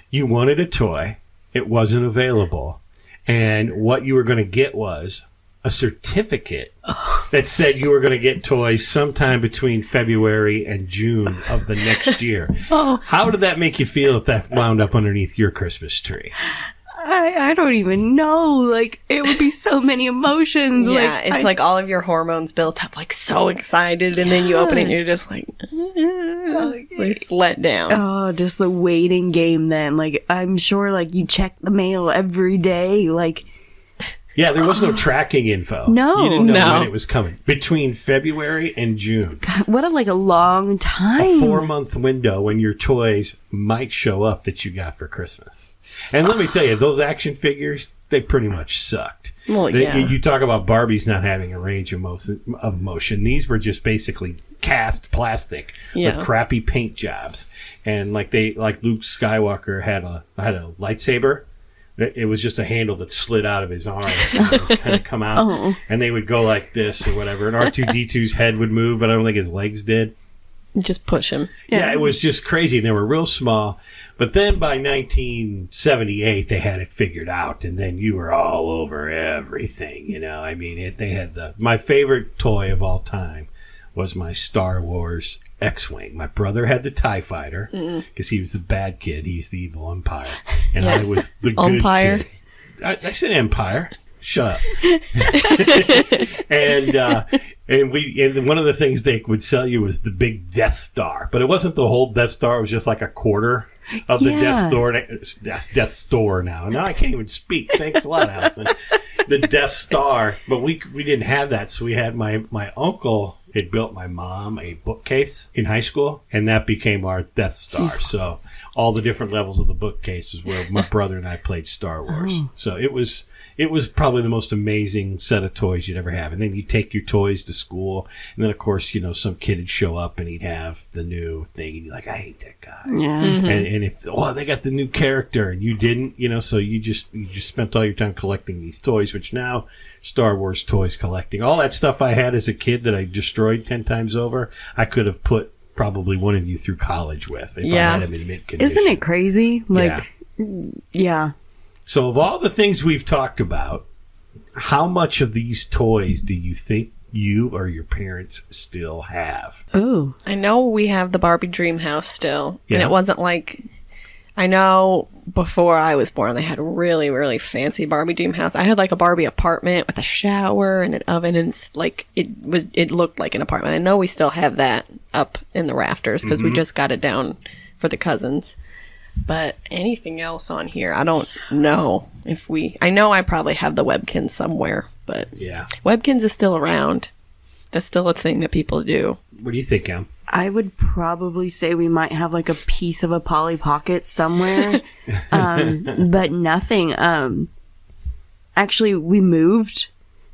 You wanted a toy. It wasn't available. And what you were going to get was a certificate that said you were going to get toys sometime between February and June of the next year. How did that make you feel if that wound up underneath your Christmas tree? I don't even know. It would be so many emotions. Yeah, it's like all of your hormones built up, so excited, and then you open it and you're just let down. Oh, just the waiting game then. I'm sure, you check the mail every day. Yeah, there was no tracking info. No. You didn't know when it was coming. Between February and June. God, what a long time. A 4-month window when your toys might show up that you got for Christmas. And let me tell you, those action figures, they pretty much sucked. Well, yeah. You talk about Barbies not having a range of motion. These were just basically cast plastic with crappy paint jobs. And like Luke Skywalker had a lightsaber. It was just a handle that slid out of his arm and kind of come out. And they would go like this or whatever. And R2-D2's head would move, but I don't think his legs did. Just push him. Yeah, it was just crazy. And they were real small. But then by 1978, they had it figured out. And then you were all over everything, they had my favorite toy of all time was my Star Wars X-Wing. My brother had the TIE Fighter because he was the bad kid. He's the evil Empire. And I was the good Umpire. kid. I said Empire. Shut up. And one of the things they would sell you was the big Death Star. But it wasn't the whole Death Star. It was just like a quarter of the Death Star. That's Death Store now. Now I can't even speak. Thanks a lot, Allison. The Death Star. But we didn't have that. So we had my uncle had built my mom a bookcase in high school, and that became our Death Star. So all the different levels of the bookcase was where my brother and I played Star Wars. So it was probably the most amazing set of toys you'd ever have. And then you take your toys to school, and then of course, some kid would show up and he'd have the new thing, and you're like, I hate that guy. Yeah. And if they got the new character and you didn't, so you just spent all your time collecting these toys, which now Star Wars toys collecting. All that stuff I had as a kid that I destroyed 10 times over, I could have put probably one of you through college with if I had him in mint condition. Isn't it crazy? Yeah. So of all the things we've talked about, How much of these toys do you think you or your parents still have? Oh, I know we have the Barbie Dream House still. Yeah. And it wasn't like, I know before I was born, they had a really, really fancy Barbie Dream House. I had like a Barbie apartment with a shower and an oven, and like it looked like an apartment. I know we still have that up in the rafters because we just got it down for the cousins. But anything else on here, I don't know if I know I probably have the Webkins somewhere, but Yeah. Webkins is still around. That's still a thing that people do. What do you think, Em? I would probably say we might have like a piece of a Polly Pocket somewhere, but nothing. Actually, we moved,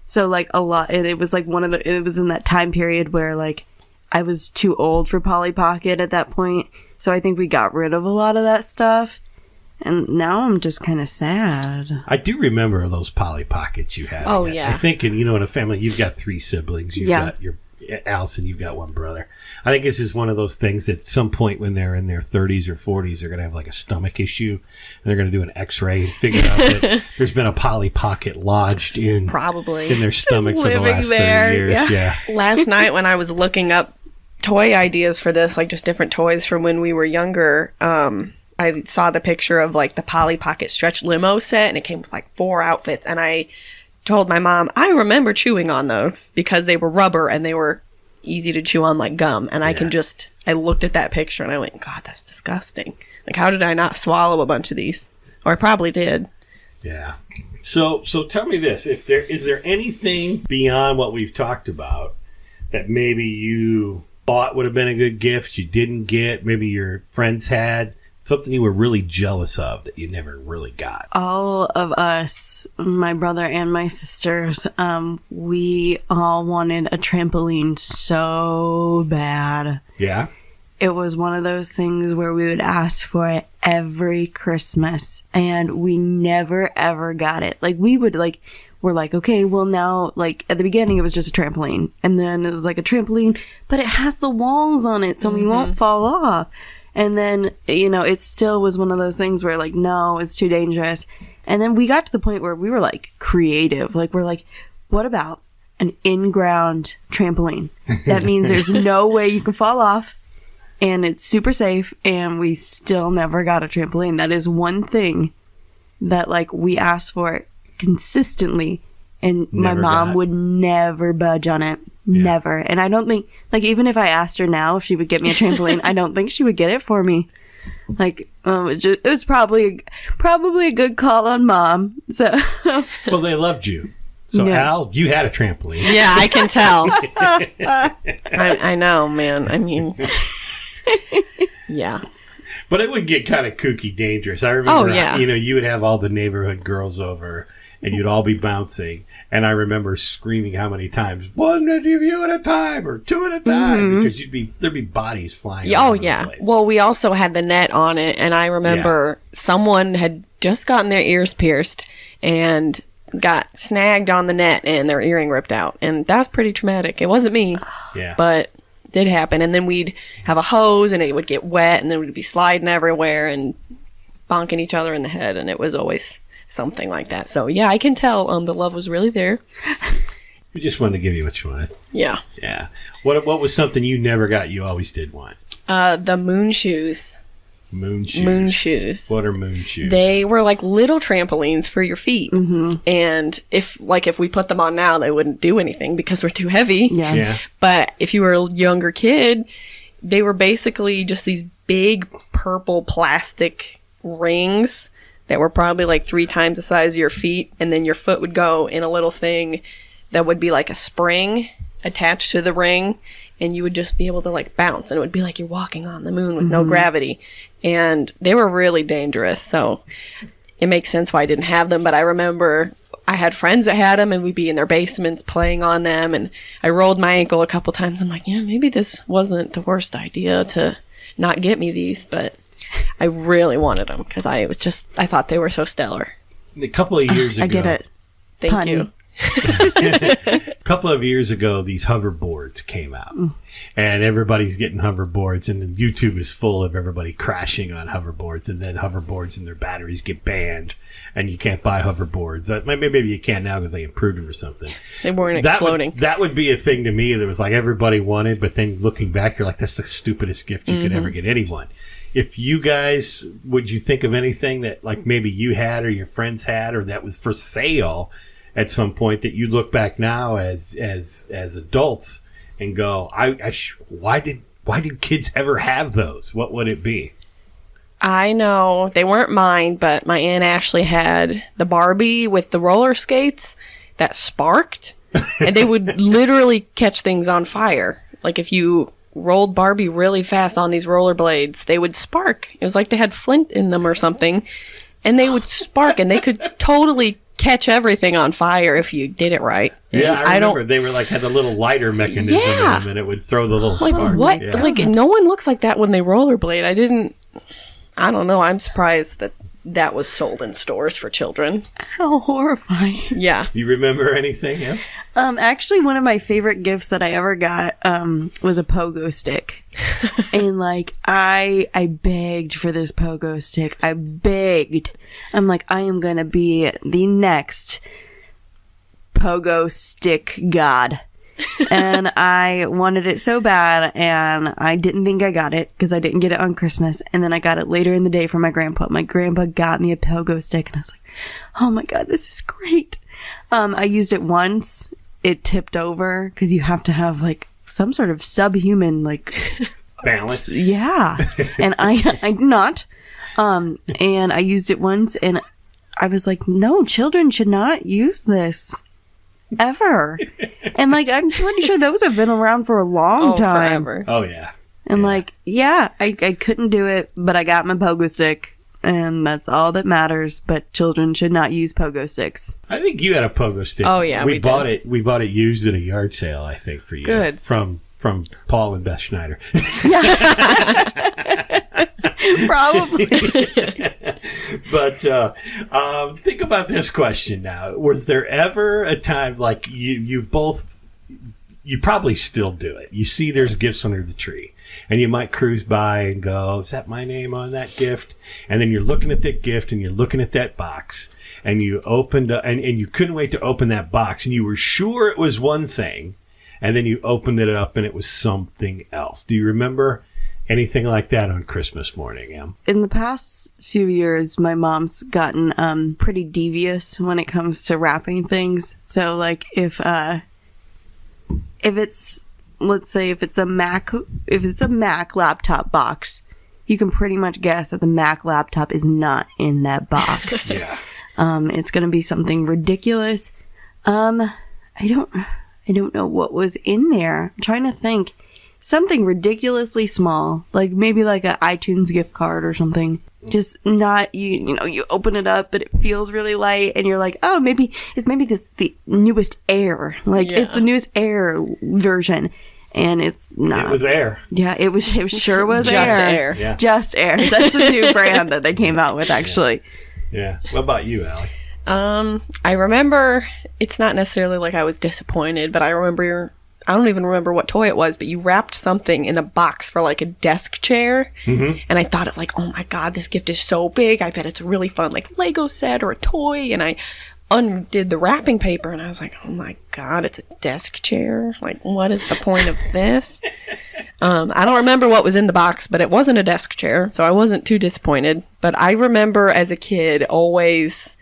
so like a lot. It was like it was in that time period where like I was too old for Polly Pocket at that point, so I think we got rid of a lot of that stuff. And now I'm just kind of sad. I do remember those Polly Pockets you had. Oh, yeah. I think, in a family, you've got 3 siblings. You've got Allison, you've got 1 brother. I think this is one of those things that at some point when they're in their 30s or 40s, they're going to have like a stomach issue. And they're going to do an x-ray and figure out that there's been a Polly Pocket lodged in their stomach for the last 30 years. Yeah. Last night when I was looking up toy ideas for this, like just different toys from when we were younger, I saw the picture of like the Polly Pocket stretch limo set, and it came with like 4 outfits. And I told my mom, I remember chewing on those because they were rubber and they were easy to chew on like gum. And I looked at that picture and I went, God, that's disgusting. Like, how did I not swallow a bunch of these? Or I probably did. Yeah. So tell me this: is there anything beyond what we've talked about that maybe you thought would have been a good gift you didn't get? Maybe your friends had. Something you were really jealous of that you never really got. All of us, my brother and my sisters, we all wanted a trampoline so bad. Yeah? It was one of those things where we would ask for it every Christmas, and we never ever got it. Like, we're like, okay, well now, like, at the beginning it was just a trampoline, and then it was like a trampoline, but it has the walls on it, so we won't fall off. And then, it still was one of those things where, like, no, it's too dangerous. And then we got to the point where we were, like, creative. Like, we're like, what about an in-ground trampoline? That means there's no way you can fall off, and it's super safe, and we still never got a trampoline. That is one thing that, like, we asked for it consistently, and my mom would never budge on it. Yeah. Never. And I don't think, like, even if I asked her now if she would get me a trampoline, I don't think she would get it for me. Like, it was probably a good call on Mom. So, well, they loved you. So, yeah. Al, you had a trampoline. Yeah, I can tell. I know, man. I mean, yeah. But it would get kind of kooky dangerous. I remember, you would have all the neighborhood girls over, and you'd all be bouncing. And I remember screaming how many times, 1 of you at a time or 2 at a time, because there'd be bodies flying. Oh, yeah. Well, we also had the net on it, and I remember someone had just gotten their ears pierced and got snagged on the net, and their earring ripped out. And that's pretty traumatic. It wasn't me, but it did happen. And then we'd have a hose, and it would get wet, and then we'd be sliding everywhere and bonking each other in the head, and it was always something like that. So yeah, I can tell the love was really there. We just wanted to give you what you wanted. Yeah. Yeah. What was something you never got you always did want? The moon shoes. Moon shoes. Moon shoes. What are moon shoes? They were like little trampolines for your feet. Mm-hmm. And if we put them on now, they wouldn't do anything because we're too heavy. Yeah. But if you were a younger kid, they were basically just these big purple plastic rings that were probably like 3 times the size of your feet, and then your foot would go in a little thing that would be like a spring attached to the ring, and you would just be able to like bounce, and it would be like you're walking on the moon with no gravity. And they were really dangerous, so it makes sense why I didn't have them. But I remember I had friends that had them, and we'd be in their basements playing on them, and I rolled my ankle a couple times. I'm like, maybe this wasn't the worst idea to not get me these, but I really wanted them because I thought they were so stellar. A couple of years ago. I get it. Thank you. A couple of years ago, these hoverboards came out, and everybody's getting hoverboards, and then YouTube is full of everybody crashing on hoverboards, and then hoverboards and their batteries get banned, and you can't buy hoverboards. Maybe you can now because they improved them or something. They weren't exploding. That would be a thing to me that was like everybody wanted, but then looking back, you're like, that's the stupidest gift you could ever get anyone. If you guys, would you think of anything that like maybe you had or your friends had or that was for sale at some point that you look back now as adults and go, why did kids ever have those? What would it be? I know they weren't mine, but my Aunt Ashley had the Barbie with the roller skates that sparked, and they would literally catch things on fire. Like if you rolled Barbie really fast on these rollerblades, they would spark. It was like they had flint in them or something, and they would spark, and they could totally catch everything on fire if you did it right. Yeah, I remember they were like had the little lighter mechanism in them, and it would throw the little sparks. What? Yeah. Like no one looks like that when they rollerblade. I don't know. I'm surprised that was sold in stores for children. How horrifying. Yeah. You remember anything? Yeah. Actually, one of my favorite gifts that I ever got was a pogo stick. And like I begged for this pogo stick. I begged. I'm like, I am gonna be the next pogo stick god. And I wanted it so bad, and I didn't think I got it because I didn't get it on Christmas. And then I got it later in the day from my grandpa. My grandpa got me a pogo stick, and I was like, oh my god, this is great. I used it once. It tipped over because you have to have like some sort of subhuman like balance. Yeah. And I did not. And I used it once, and I was like, no, children should not use this ever. And like I'm pretty sure those have been around for a long time. Forever. Oh yeah. And I couldn't do it, but I got my pogo stick, and that's all that matters. But children should not use pogo sticks. I think you had a pogo stick. Oh yeah, we bought it. We bought it used at a yard sale, I think, for you. Good. From Paul and Beth Schneider. Probably. But think about this question now. Was there ever a time like you both, you probably still do it. You see there's gifts under the tree, and you might cruise by and go, is that my name on that gift? And then you're looking at that gift and you're looking at that box, and you opened up, and you couldn't wait to open that box, and you were sure it was one thing, and then you opened it up and it was something else. Do you remember anything like that on Christmas morning, Em? In the past few years, my mom's gotten pretty devious when it comes to wrapping things. So, like, if it's, let's say, if it's a Mac laptop box, you can pretty much guess that the Mac laptop is not in that box. Yeah. It's gonna be something ridiculous. I don't know what was in there. I'm trying to think. Something ridiculously small, like maybe like an iTunes gift card or something. Just not, you open it up, but it feels really light, and you're like, oh, maybe this the newest Air. Like, it's the newest Air version. And it's not. It was Air. Yeah, it sure was Just Air. Air. Yeah. Just Air. That's the new brand that they came out with, actually. Yeah. What about you, Allie? I remember, it's not necessarily like I was disappointed, but I don't even remember what toy it was, but you wrapped something in a box for like a desk chair. Mm-hmm. And I thought oh my God, this gift is so big. I bet it's really fun, like Lego set or a toy. And I undid the wrapping paper, and I was like, oh my God, it's a desk chair. Like, what is the point of this? I don't remember what was in the box, but it wasn't a desk chair, so I wasn't too disappointed. But I remember as a kid always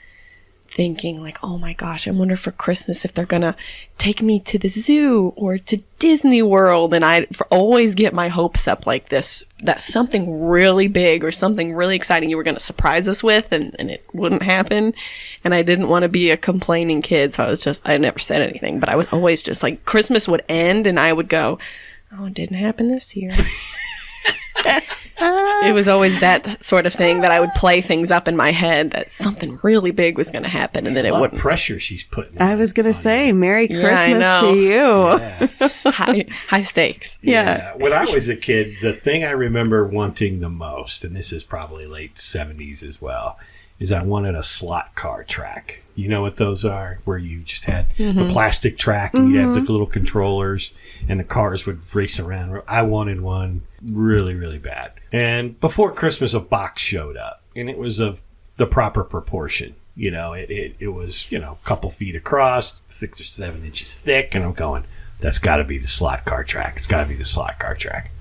thinking like, oh my gosh, I wonder for Christmas if they're gonna take me to the zoo or to Disney World. And I always get my hopes up like this, that something really big or something really exciting you were gonna surprise us with, and it wouldn't happen. And I didn't want to be a complaining kid, so I never said anything, but I was always just like, Christmas would end and I would go, oh, it didn't happen this year. It was always that sort of thing that I would play things up in my head that something really big was going to happen, and then it wouldn't. Pressure she's putting. I was going to say, Merry Yeah, Christmas to you. Yeah. High stakes. Yeah. When I was a kid, the thing I remember wanting the most, and this is probably late 70s as well, is I wanted a slot car track. You know what those are? Where you just had the plastic track and you'd have the little controllers and the cars would race around. I wanted one really, really bad. And before Christmas, a box showed up, and it was of the proper proportion. You know, it was, you know, a couple feet across, 6 or 7 inches thick, and I'm going, that's got to be the slot car track. It's got to be the slot car track.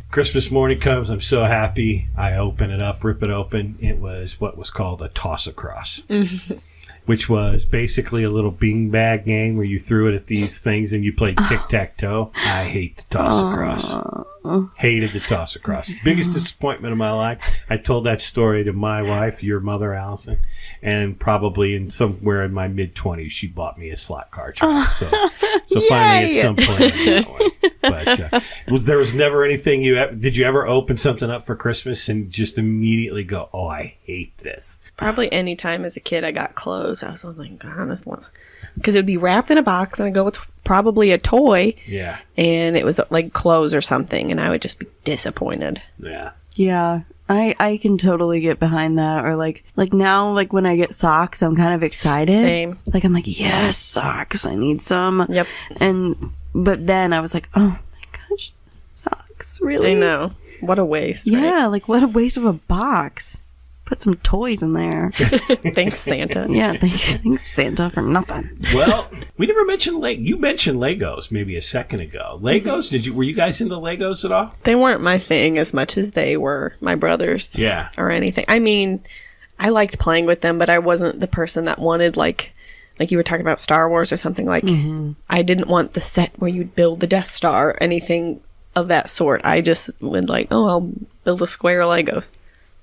Christmas morning comes. I'm so happy. I open it up, rip it open. It was what was called a toss-across, which was basically a little beanbag game where you threw it at these things and you played tic-tac-toe. I hate the toss-across. Hated the toss-across. Biggest disappointment of my life. I told that story to my wife, your mother, Allison, and probably in somewhere in my mid-20s, she bought me a slot car track. So finally at some point I got one. But there was never anything did you ever open something up for Christmas and just immediately go, oh, I hate this? Probably any time as a kid I got clothes, I was like, God, this one. Because it would be wrapped in a box and I'd go with probably a toy. Yeah. And it was like clothes or something. And I would just be disappointed. Yeah. Yeah. I can totally get behind that. Or like now, like when I get socks, I'm kind of excited. Same. Like I'm like, yes, socks. I need some. Yep. But then I was like, oh my gosh, socks, really? I know. What a waste. Yeah, right? like what a waste of a box. Put some toys in there. Thanks, Santa. Yeah, thanks, Santa, for nothing. Well, we never mentioned you mentioned Legos maybe a second ago. Legos, were you guys into Legos at all? They weren't my thing as much as they were my brother's. Yeah. Or anything. I mean, I liked playing with them, but I wasn't the person that wanted like you were talking about Star Wars or something. Like, I didn't want the set where you'd build the Death Star or anything of that sort. I just would I'll build a square of Legos.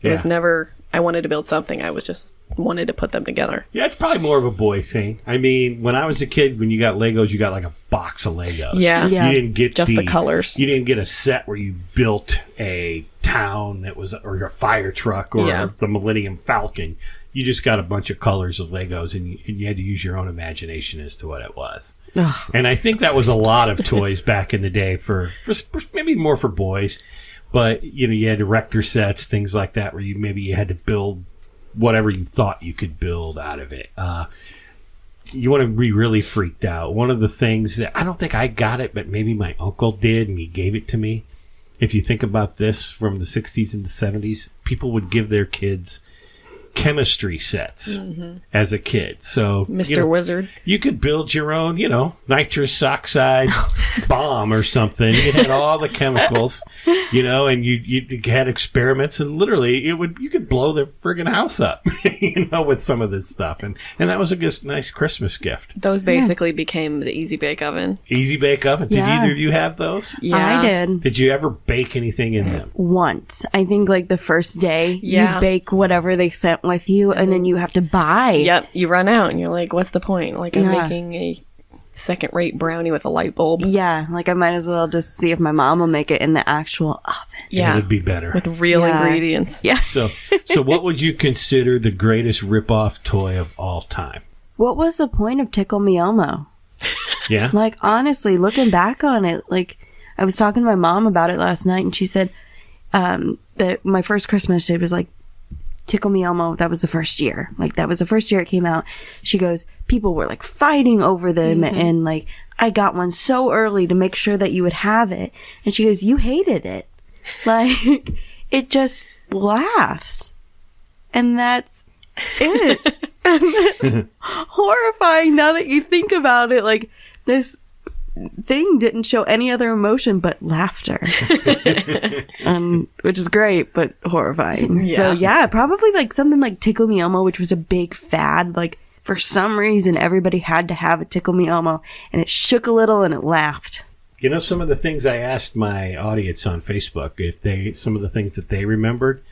It was never, I wanted to build something. I was just wanted to put them together. Yeah, it's probably more of a boy thing. I mean, when I was a kid, when you got Legos, you got like a box of Legos. Yeah. You didn't get just the colors. You didn't get a set where you built a town that was, or a fire truck or the Millennium Falcon. You just got a bunch of colors of Legos, and you had to use your own imagination as to what it was. And I think that was a lot of toys back in the day for maybe more for boys. But, you had erector sets, things like that, where you had to build whatever you thought you could build out of it. You want to be really freaked out. One of the things that, I don't think I got it, but maybe my uncle did, and he gave it to me. If you think about this from the 60s and the 70s, people would give their kids chemistry sets as a kid. So Mr. Wizard. You could build your own, nitrous oxide bomb or something. It had all the chemicals, and you had experiments, and literally you could blow the friggin' house up, with some of this stuff. And that was a nice Christmas gift. Those basically became the Easy Bake Oven. Easy Bake Oven. Did either of you have those? Yeah. I did. Did you ever bake anything in them? Once. I think the first day you bake whatever they sent with you, and then you have to buy. Yep, you run out and you're like, what's the point? I'm making a second-rate brownie with a light bulb. Yeah, I might as well just see if my mom will make it in the actual oven. Yeah, it would be better with real ingredients. Yeah. So what would you consider the greatest rip-off toy of all time? What was the point of Tickle Me Elmo? Yeah. Honestly, looking back on it, I was talking to my mom about it last night, and she said that my first Christmas, it was Tickle Me Elmo, that was the first year. That was the first year it came out. She goes, people were fighting over them, and I got one so early to make sure that you would have it. And she goes, you hated it. It just laughs. And that's it. And that's horrifying now that you think about it. This thing didn't show any other emotion but laughter. Which is great but horrifying. So probably something like Tickle Me Elmo, which was a big fad. For some reason everybody had to have a Tickle Me Elmo, and it shook a little and it laughed. Some of the things I asked my audience on Facebook, some of the things that they remembered,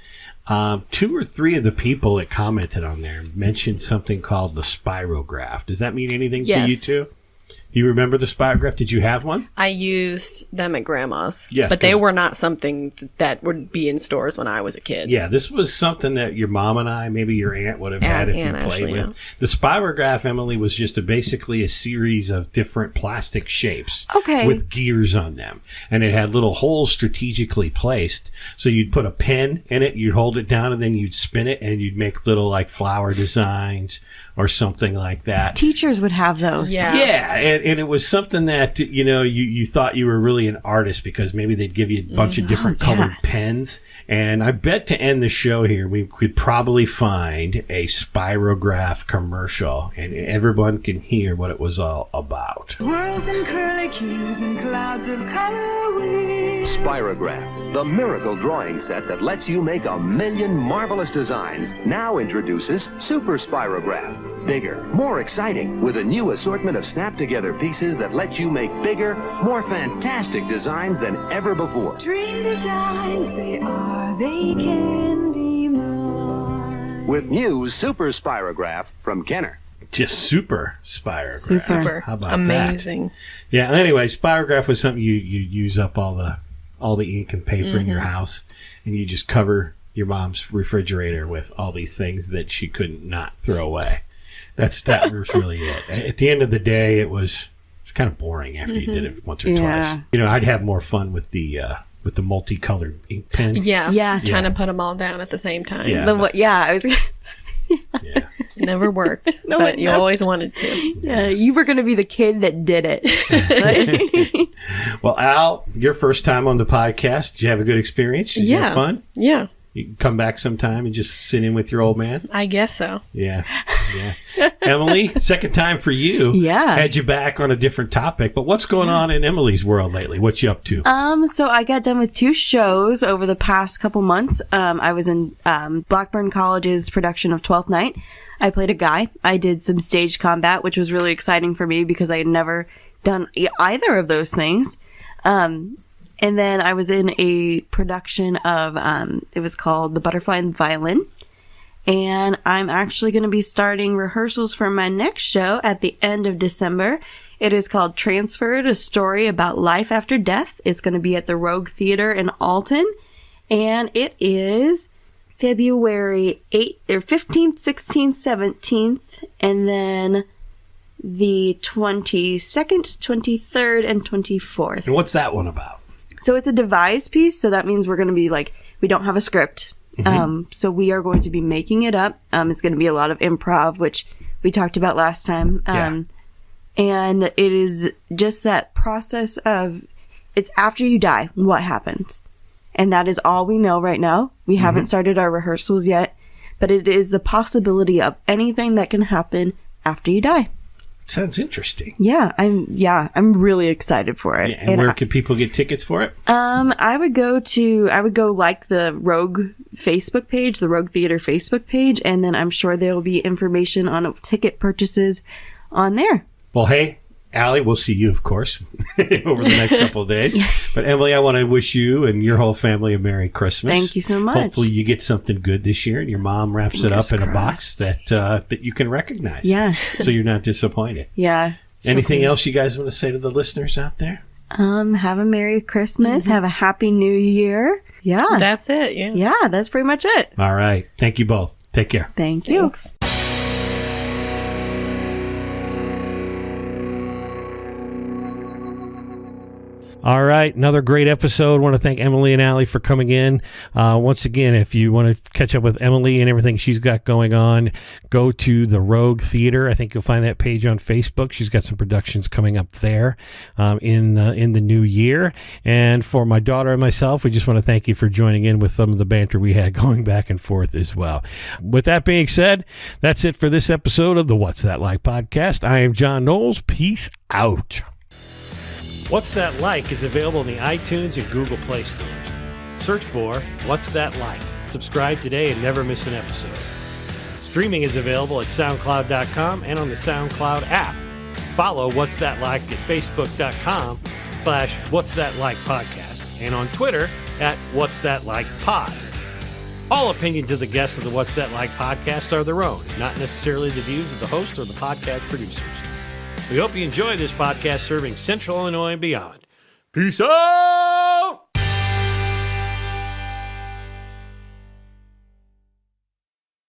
2 or 3 of the people that commented on there mentioned something called the spirograph. Does that mean anything to you too? You remember the Spirograph? Did you have one? I used them at Grandma's. Yes, but they 'cause- were not something that would be in stores when I was a kid. Yeah, this was something that your mom and I, maybe your aunt would have had if you Aunt played Ashley, with. yeah. The Spirograph, Emily, was just basically a series of different plastic shapes Okay. with gears on them. And it had little holes strategically placed. So you'd put a pen in it, you'd hold it down, and then you'd spin it, and you'd make little like flower designs or something like that. Teachers would have those. Yeah, and it was something that, you thought you were really an artist because maybe they'd give you a bunch of different colored pens. And I bet to end the show here, we could probably find a Spirograph commercial and everyone can hear what it was all about. Swirls and curlicues and clouds of color we Spirograph, the miracle drawing set that lets you make a million marvelous designs, now introduces Super Spirograph. Bigger, more exciting, with a new assortment of snap-together pieces that let you make bigger, more fantastic designs than ever before. dream designs they can be more. With new Super Spirograph from Kenner. Just super Spirograph. Super. How about Amazing. that? Yeah, anyway, Spirograph was something you use up all the ink and paper in your house, and you just cover your mom's refrigerator with all these things that she couldn't not throw away. That was really it. At the end of the day, it was kind of boring after you did it once or twice. I'd have more fun with the multicolored ink pen. Yeah. Trying to put them all down at the same time. Yeah, I was. Never worked, but you always wanted to. Yeah, you were going to be the kid that did it. Well, Al, your first time on the podcast. Did you have a good experience? Did you have fun? Yeah. You can come back sometime and just sit in with your old man? I guess so. Yeah. Emily, second time for you. Yeah. Had you back on a different topic, but what's going on in Emily's world lately? What you up to? So I got done with 2 shows over the past couple months. I was in Blackburn College's production of 12th Night. I played a guy. I did some stage combat, which was really exciting for me because I had never done either of those things. And then I was in a production of, it was called The Butterfly and the Violin. And I'm actually going to be starting rehearsals for my next show at the end of December. It is called Transferred, a story about life after death. It's going to be at the Rogue Theater in Alton. And it is February 15th, 16th, 17th, and then the 22nd, 23rd, and 24th. And what's that one about? So it's a devised piece, so that means we're going to be we don't have a script. So we are going to be making it up. It's going to be a lot of improv, which we talked about last time. And it is just that process of, it's after you die, what happens? And that is all we know right now. We haven't started our rehearsals yet, but it is the possibility of anything that can happen after you die. Sounds interesting. Yeah, I'm really excited for it. Yeah, and where can people get tickets for it? I would go like the Rogue Facebook page, the Rogue Theater Facebook page, and then I'm sure there will be information on ticket purchases on there. Well, hey, Allie, we'll see you, of course, over the next couple of days. But Emily, I want to wish you and your whole family a Merry Christmas. Thank you so much. Hopefully you get something good this year and your mom wraps it up in a box that you can recognize. Yeah. So you're not disappointed. Yeah. Anything else you guys want to say to the listeners out there? Have a Merry Christmas. Have a Happy New Year. Yeah. That's it. Yeah. Yeah, that's pretty much it. All right. Thank you both. Take care. Thank you. Thanks. All right, another great episode. I want to thank Emily and Allie for coming in. Once again, if you want to catch up with Emily and everything she's got going on, go to the Rogue Theater. I think you'll find that page on Facebook. She's got some productions coming up there in the new year. And for my daughter and myself, we just want to thank you for joining in with some of the banter we had going back and forth as well. With that being said, that's it for this episode of the What's That Like podcast. I am John Knowles. Peace out. What's That Like is available in the iTunes and Google Play stores. Search for What's That Like. Subscribe today and never miss an episode. Streaming is available at SoundCloud.com and on the SoundCloud app. Follow What's That Like at Facebook.com/What's That Like Podcast and on Twitter at What's That Like Pod. All opinions of the guests of the What's That Like podcast are their own, not necessarily the views of the host or the podcast producers. We hope you enjoy this podcast serving Central Illinois and beyond. Peace out!